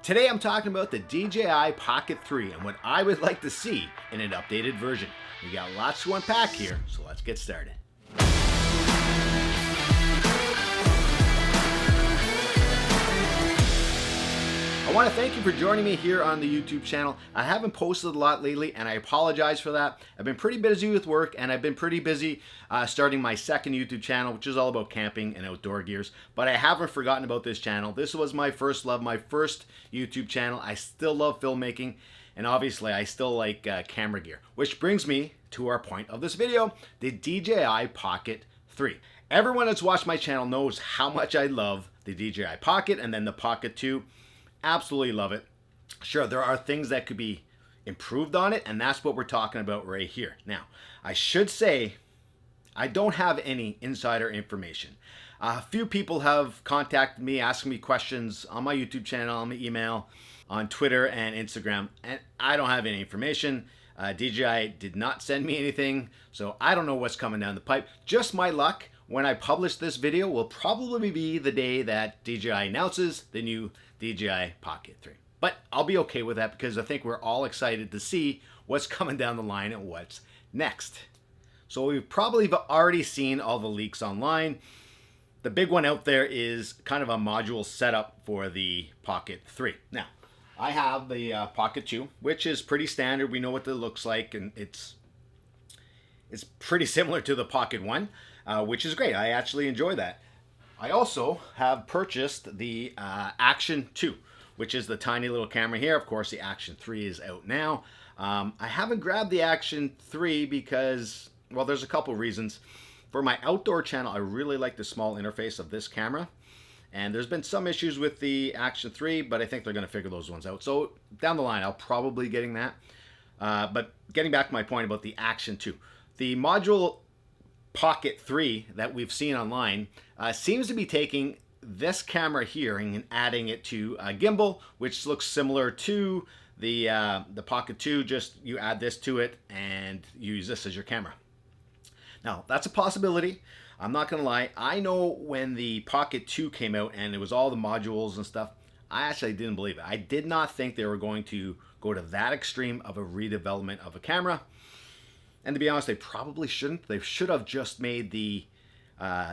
Today I'm talking about the DJI Pocket 3 and what I would like to see in an updated version. We got lots to unpack here, so let's get started. I want to thank you for joining me here on the YouTube channel. I haven't posted a lot lately and I apologize for that. I've been pretty busy with work and I've been pretty busy starting my second YouTube channel, which is all about camping and outdoor gears. But I haven't forgotten about this channel. This was my first love, my first YouTube channel. I still love filmmaking and obviously I still like camera gear. Which brings me to our point of this video, the DJI Pocket 3. Everyone that's watched my channel knows how much I love the DJI Pocket and then the Pocket 2. Absolutely love it. Sure, there are things that could be improved on it, and that's what we're talking about right here. Now, I should say I don't have any insider information. A few people have contacted me, asking me questions on my YouTube channel, on my email, on Twitter and Instagram, and I don't have any information. DJI did not send me anything, so I don't know what's coming down the pipe. Just my luck. When I publish this video will probably be the day that DJI announces the new DJI Pocket 3. But I'll be okay with that because I think we're all excited to see what's coming down the line and what's next. So we've probably already seen all the leaks online. The big one out there is kind of a module setup for the Pocket 3. Now, I have the Pocket 2, which is pretty standard. We know what it looks like, and it's pretty similar to the Pocket 1. Which is great. I actually enjoy that. I also have purchased the Action 2, which is the tiny little camera here. Of course, the Action 3 is out now. I haven't grabbed the Action 3 because, well, there's a couple reasons. For my outdoor channel, I really like the small interface of this camera. And there's been some issues with the Action 3, but I think they're going to figure those ones out. So down the line, I'll probably be getting that. But getting back to my point about the Action 2. The module Pocket 3 that we've seen online seems to be taking this camera here and adding it to a gimbal, which looks similar to the Pocket 2. Just you add this to it and use this as your camera. Now that's a possibility. I'm not gonna lie. I know when the Pocket 2 came out and it was all the modules and stuff, I actually didn't believe it. I did not think they were going to go to that extreme of a redevelopment of a camera. And to be honest, they probably shouldn't. They should have just made the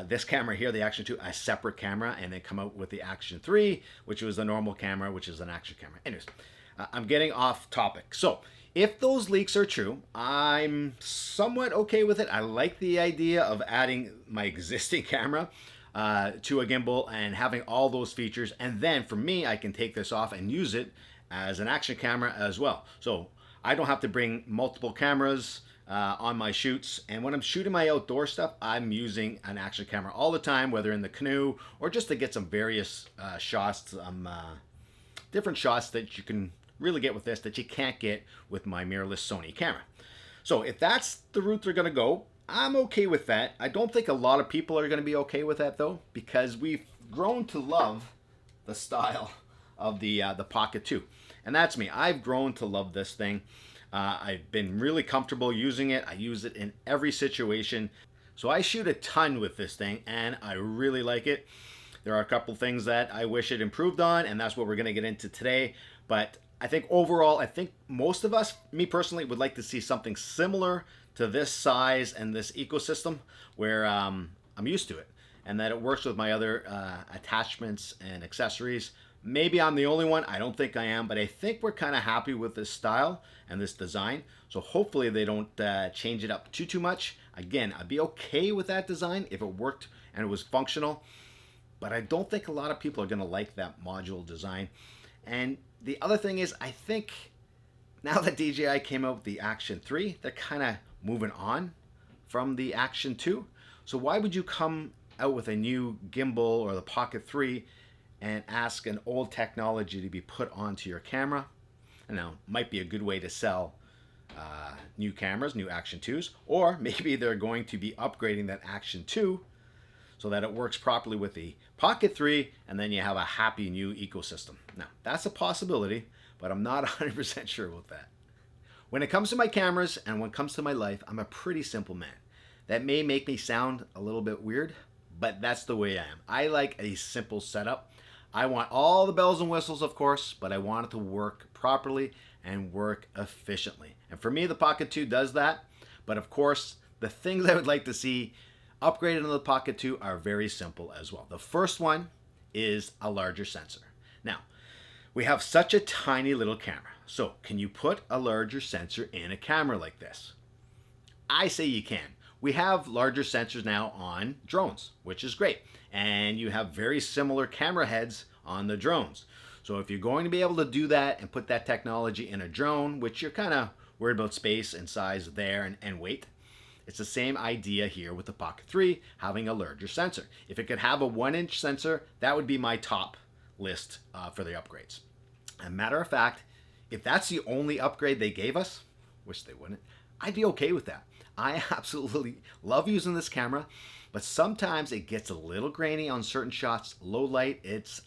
this camera here, the Action 2, a separate camera, and then come out with the Action 3, which was the normal camera, which is an action camera. Anyways, I'm getting off topic. So if those leaks are true, I'm somewhat okay with it. I like the idea of adding my existing camera to a gimbal and having all those features. And then for me, I can take this off and use it as an action camera as well. So I don't have to bring multiple cameras on my shoots, and when I'm shooting my outdoor stuff, I'm using an action camera all the time, whether in the canoe or just to get some various shots, different shots that you can really get with this that you can't get with my mirrorless Sony camera. So if that's the route they're going to go, I'm okay with that. I don't think a lot of people are going to be okay with that though, because we've grown to love the style of the Pocket 2, and that's me. I've grown to love this thing. I've been really comfortable using it. I use it in every situation. So I shoot a ton with this thing and I really like it. There are a couple things that I wish it improved on, and that's what we're going to get into today. But I think overall, I think most of us, me personally, would like to see something similar to this size and this ecosystem where I'm used to it, and that it works with my other attachments and accessories. Maybe I'm the only one. I don't think I am, but I think we're kind of happy with this style and this design. So hopefully they don't change it up too much. Again, I'd be okay with that design if it worked and it was functional, but I don't think a lot of people are going to like that module design. And the other thing is, I think now that DJI came out with the Action 3, they're kind of moving on from the Action 2. So why would you come out with a new gimbal or the Pocket 3 and ask an old technology to be put onto your camera? And now might be a good way to sell new cameras, new Action 2s, or maybe they're going to be upgrading that Action 2 so that it works properly with the Pocket 3, and then you have a happy new ecosystem. Now, that's a possibility, but I'm not 100% sure with that. When it comes to my cameras and when it comes to my life, I'm a pretty simple man. That may make me sound a little bit weird, but that's the way I am. I like a simple setup. I want all the bells and whistles, of course, but I want it to work properly and work efficiently. And for me, the Pocket 2 does that. But of course, the things I would like to see upgraded into the Pocket 2 are very simple as well. The first one is a larger sensor. Now, we have such a tiny little camera. So can you put a larger sensor in a camera like this? I say you can. We have larger sensors now on drones, which is great. And you have very similar camera heads on the drones. So if you're going to be able to do that and put that technology in a drone, which you're kind of worried about space and size there and weight, it's the same idea here with the Pocket 3 having a larger sensor. If it could have a 1-inch sensor, that would be my top list for the upgrades. As a matter of fact, if that's the only upgrade they gave us, wish they wouldn't, I'd be okay with that. I absolutely love using this camera, but sometimes it gets a little grainy on certain shots. Low light, it's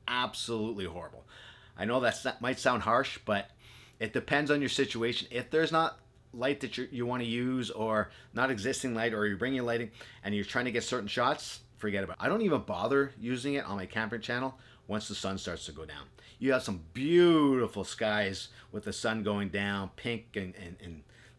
absolutely horrible. I know that might sound harsh, but it depends on your situation. If there's not light that you want to use, or not existing light, or you're bringing lighting and you're trying to get certain shots, forget about it. I don't even bother using it on my camping channel once the sun starts to go down. You have some beautiful skies with the sun going down, pink and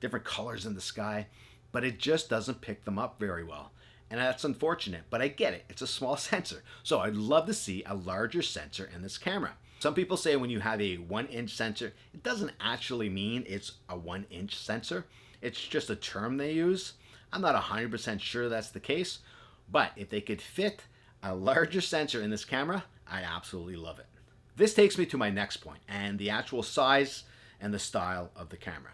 different colors in the sky, but it just doesn't pick them up very well. And that's unfortunate, but I get it. It's a small sensor. So I'd love to see a larger sensor in this camera. Some people say when you have a 1-inch sensor, it doesn't actually mean it's a 1-inch sensor. It's just a term they use. I'm not 100% sure that's the case, but if they could fit a larger sensor in this camera, I absolutely love it. This takes me to my next point, and the actual size and the style of the camera.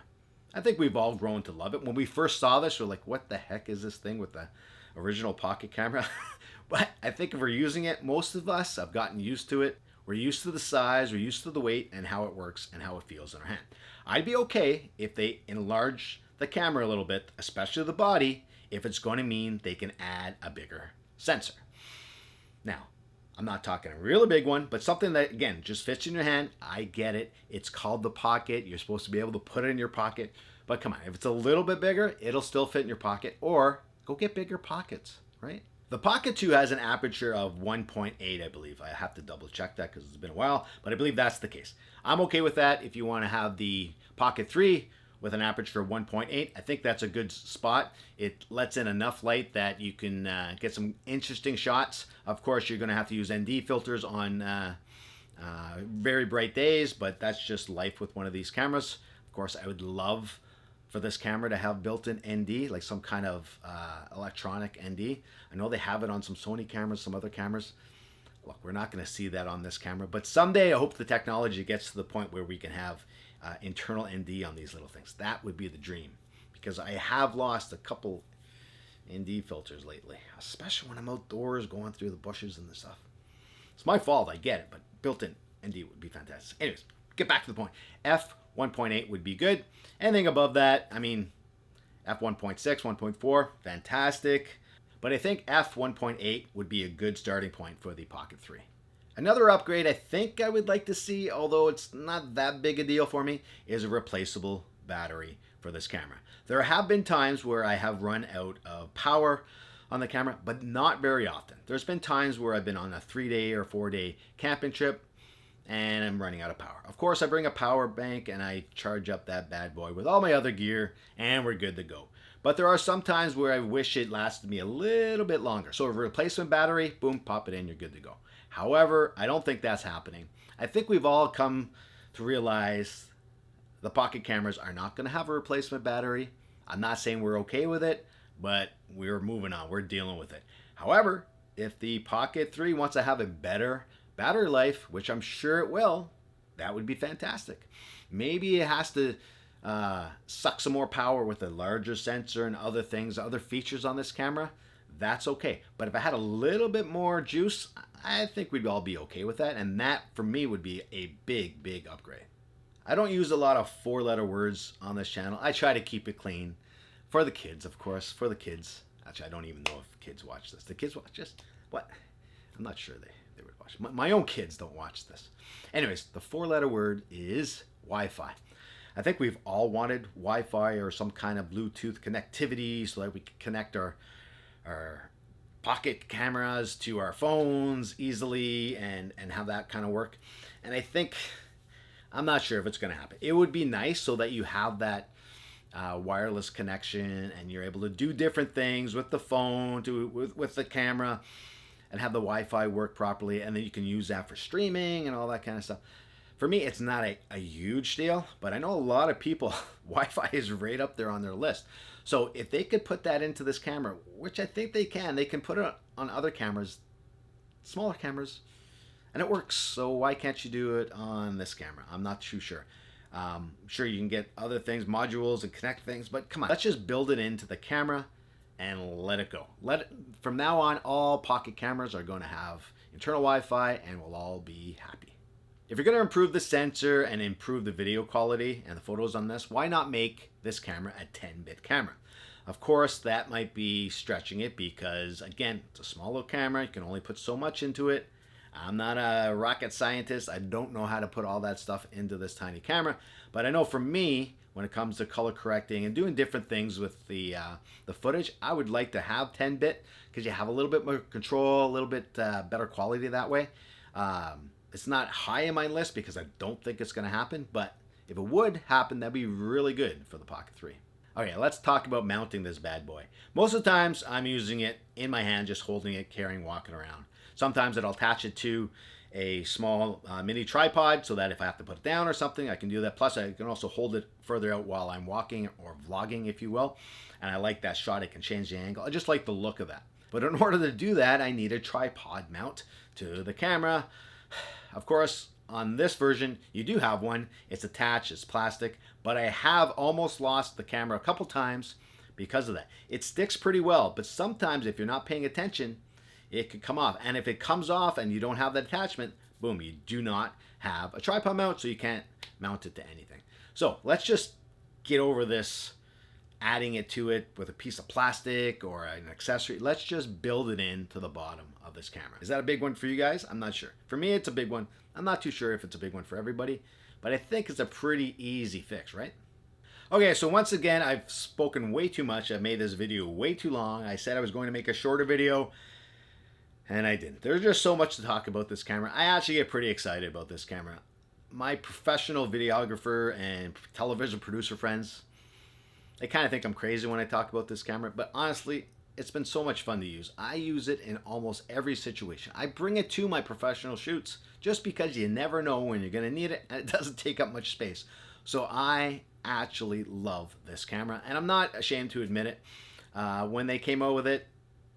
I think we've all grown to love it. When we first saw this, we're like, what the heck is this thing with the original Pocket camera? But I think if we're using it, most of us have gotten used to it. We're used to the size, we're used to the weight, and how it works and how it feels in our hand. I'd be okay if they enlarge the camera a little bit, especially the body, if it's going to mean they can add a bigger sensor. Now, I'm not talking a really big one, but something that, again, just fits in your hand. I get it. It's called the Pocket. You're supposed to be able to put it in your pocket. But come on, if it's a little bit bigger, it'll still fit in your pocket. Or go get bigger pockets, right? The Pocket 2 has an aperture of 1.8, I believe. I have to double check that because it's been a while, but I believe that's the case. I'm okay with that. If you want to have the Pocket 3 with an aperture of 1.8, I think that's a good spot. It lets in enough light that you can get some interesting shots. Of course, you're going to have to use ND filters on very bright days, but that's just life with one of these cameras. Of course, I would love for this camera to have built-in ND, like some kind of electronic ND. I know they have it on some Sony cameras, some other cameras. Look, we're not going to see that on this camera, but someday I hope the technology gets to the point where we can have internal ND on these little things. That would be the dream, because I have lost a couple ND filters lately, especially when I'm outdoors going through the bushes and the stuff. It's my fault, I get it, but built-in ND would be fantastic. Anyways, get back to the point. F1.8 would be good. Anything above that, I mean, F1.6, 1.4, fantastic. But I think F1.8 would be a good starting point for the Pocket 3. Another upgrade I think I would like to see, although it's not that big a deal for me, is a replaceable battery for this camera. There have been times where I have run out of power on the camera, but not very often. There's been times where I've been on a 3-day or 4-day camping trip and I'm running out of power. Of course, I bring a power bank and I charge up that bad boy with all my other gear and we're good to go. But there are some times where I wish it lasted me a little bit longer. So a replacement battery, boom, pop it in, you're good to go. However, I don't think that's happening. I think we've all come to realize the Pocket cameras are not going to have a replacement battery. I'm not saying we're okay with it, but we're moving on. We're dealing with it. However, if the Pocket 3 wants to have a better battery life, which I'm sure it will, that would be fantastic. Maybe it has to suck some more power with a larger sensor and other things, other features on this camera. That's okay. But if I had a little bit more juice, I think we'd all be okay with that. And that, for me, would be a big, big upgrade. I don't use a lot of 4-letter words on this channel. I try to keep it clean. For the kids, of course. For the kids. Actually, I don't even know if kids watch this. The kids watch this? What? I'm not sure they would watch. My own kids don't watch this. Anyways, the 4-letter word is Wi-Fi. I think we've all wanted Wi-Fi or some kind of Bluetooth connectivity so that we can connect our pocket cameras to our phones easily and have that kind of work. And I think, I'm not sure if it's going to happen. It would be nice so that you have that wireless connection and you're able to do different things with the phone, with the camera, and have the Wi-Fi work properly, and then you can use that for streaming and all that kind of stuff. For me, it's not a huge deal, but I know a lot of people, Wi-Fi is right up there on their list. So if they could put that into this camera, which I think they can put it on other cameras, smaller cameras, and it works. So why can't you do it on this camera? I'm not too sure. Sure, you can get other things, modules, and connect things, but come on, let's just build it into the camera and let it go. From now on, all Pocket cameras are going to have internal Wi-Fi, and we'll all be happy. If you're going to improve the sensor and improve the video quality and the photos on this, why not make this camera a 10-bit camera? Of course, that might be stretching it because, again, it's a small little camera. You can only put so much into it. I'm not a rocket scientist. I don't know how to put all that stuff into this tiny camera. But I know for me, when it comes to color correcting and doing different things with the footage, I would like to have 10-bit because you have a little bit more control, a little bit better quality that way. It's not high in my list because I don't think it's going to happen, but if it would happen, that'd be really good for the Pocket 3. Okay, let's talk about mounting this bad boy. Most of the times, I'm using it in my hand, just holding it, carrying, walking around. Sometimes I'll attach it to a small mini tripod so that if I have to put it down or something, I can do that. Plus, I can also hold it further out while I'm walking or vlogging, if you will. And I like that shot. I can change the angle. I just like the look of that. But in order to do that, I need a tripod mount to the camera. Of course, on this version, you do have one. It's attached, it's plastic, but I have almost lost the camera a couple times because of that. It sticks pretty well, but sometimes if you're not paying attention, it could come off. And if it comes off and you don't have that attachment, boom, you do not have a tripod mount, so you can't mount it to anything. So let's just get over this, adding it to it with a piece of plastic or an accessory. Let's just build it into the bottom of this camera. Is that a big one for you guys? I'm not sure. For me, it's a big one. I'm not too sure if it's a big one for everybody, but I think it's a pretty easy fix, right? Okay, so once again, I've spoken way too much. I've made this video way too long. I said I was going to make a shorter video, and I didn't. There's just so much to talk about this camera. I actually get pretty excited about this camera. My professional videographer and television producer friends, they kind of think I'm crazy when I talk about this camera, but honestly, it's been so much fun to use. I use it in almost every situation. I bring it to my professional shoots just because you never know when you're going to need it, and it doesn't take up much space. So I actually love this camera, and I'm not ashamed to admit it. When they came out with it,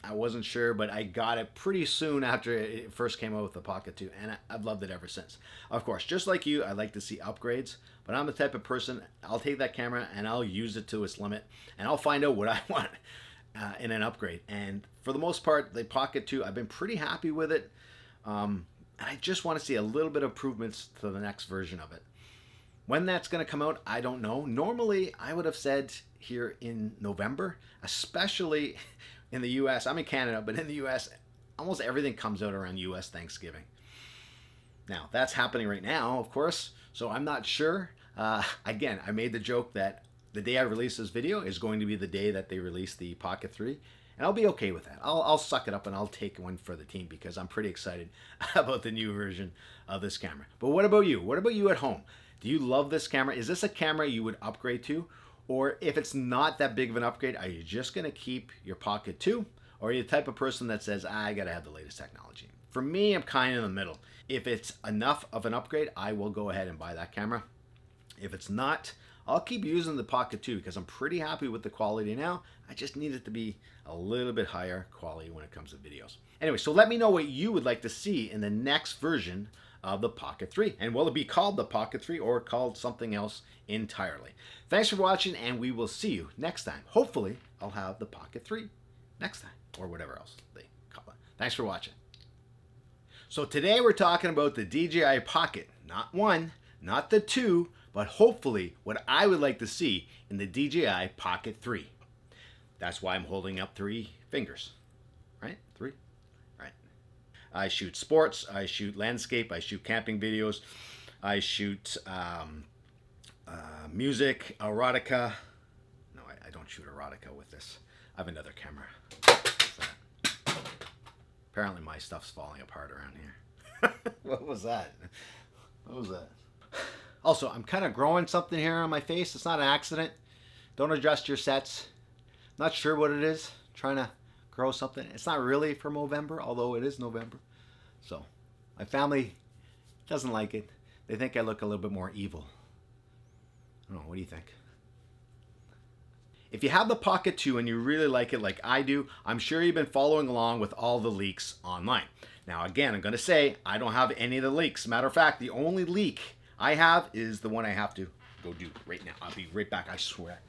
I wasn't sure, but I got it pretty soon after it first came out with the Pocket 2, and I've loved it ever since. Of course, just like you, I like to see upgrades, but I'm the type of person, I'll take that camera and I'll use it to its limit, and I'll find out what I want in an upgrade. And for the most part, the Pocket 2, I've been pretty happy with it, and I just want to see a little bit of improvements to the next version of it. When that's going to come out, I don't know. Normally, I would have said here in November, especially in the US. I'm in Canada, but in the US, almost everything comes out around US Thanksgiving. Now, that's happening right now, of course, so I'm not sure. Again, I made the joke that the day I release this video is going to be the day that they release the Pocket 3, and I'll be okay with that. I'll suck it up and I'll take one for the team because I'm pretty excited about the new version of this camera. But what about you? What about you at home? Do you love this camera? Is this a camera you would upgrade to? Or if it's not that big of an upgrade, are you just going to keep your Pocket 2? Or are you the type of person that says, I got to have the latest technology? For me, I'm kind of in the middle. If it's enough of an upgrade, I will go ahead and buy that camera. If it's not, I'll keep using the Pocket 2 because I'm pretty happy with the quality now. I just need it to be a little bit higher quality when it comes to videos. Anyway, so let me know what you would like to see in the next version of the Pocket 3. And will it be called the Pocket 3 or called something else entirely? Thanks for watching, and we will see you next time. Hopefully, I'll have the Pocket 3 next time, or whatever else they call it. Thanks for watching. So today we're talking about the DJI Pocket. Not one, not the two, but hopefully what I would like to see in the DJI Pocket 3. That's why I'm holding up 3 fingers. Right? 3? Right. I shoot sports, I shoot landscape, I shoot camping videos, I shoot music, erotica. No, I don't shoot erotica with this. I have another camera. Apparently my stuff's falling apart around here. What was that? What was that? Also, I'm kind of growing something here on my face. It's not an accident. Don't adjust your sets. Not sure what it is. Trying to grow something. It's not really for Movember, although it is November. So my family doesn't like it. They think I look a little bit more evil. I don't know. What do you think? If you have the Pocket 2 and you really like it like I do, I'm sure you've been following along with all the leaks online. Now again, I'm going to say I don't have any of the leaks. Matter of fact, the only leak I have is the one I have to go do right now. I'll be right back, I swear.